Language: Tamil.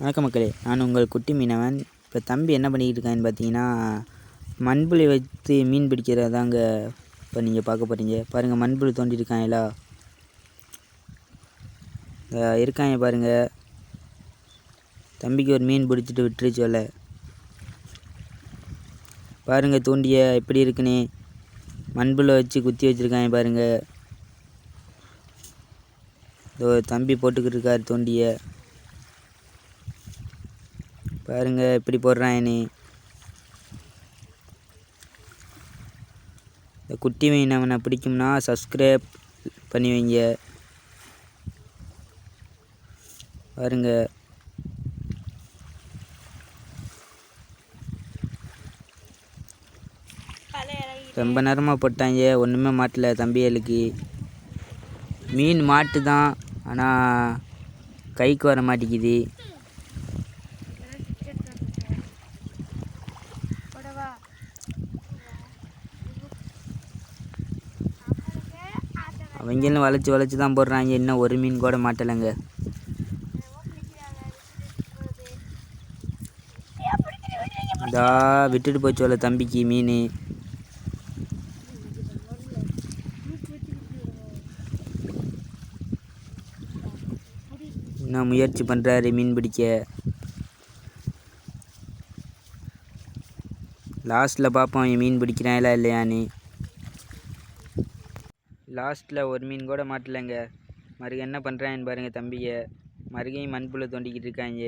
வணக்கம் மக்களே, நான் உங்கள் குட்டி மீனவன். இப்போ தம்பி என்ன பண்ணிக்கிட்டு இருக்கான்னு பார்த்தீங்கன்னா, மண்புழி வைத்து மீன் பிடிக்கிறதாங்க இப்போ நீங்கள் பார்க்க போகிறீங்க. பாருங்கள், மண்புழி தோண்டியிருக்காங்களா இருக்காங்க பாருங்கள். தம்பிக்கு ஒரு மீன் பிடிச்சிட்டு விட்டுருச்சு சொல்ல. பாருங்கள் தூண்டிய எப்படி இருக்குன்னு. மண்புழை வச்சு குத்தி வச்சுருக்காங்க பாருங்கள். தம்பி போட்டுக்கிட்டு இருக்கார் தூண்டிய. பாருங்க எப்படி போடுறான்னு. இந்த குட்டி மீனவனை பிடிக்கும்னா சப்ஸ்கிரைப் பண்ணி வைங்க. பாருங்க, ரொம்ப நேரமாக போட்டாங்க, ஒன்றுமே மாட்டல தம்பிகளுக்கு. மீன் மாட்டு தான், ஆனால் கைக்கு வர மாட்டேங்குது. அவங்களும் வளைச்சி தான் போடுறாங்க, இன்னும் ஒரு மீன் கூட மாட்டலைங்க. இதா விட்டுட்டு போச்சோல தம்பிக்கு மீன். இன்னும் முயற்சி பண்ணுறாரு மீன் பிடிக்க. லாஸ்ட்டில் பார்ப்போம் மீன் பிடிக்கிறாங்களா இல்லையான்னு. லாஸ்ட்டில் ஒரு மீன் கூட மாட்டலைங்க. மறுக என்ன பண்ணுறாங்கன்னு பாருங்கள் தம்பியை. மறுகையும் மண்புழு தோண்டிக்கிட்டு இருக்காங்க.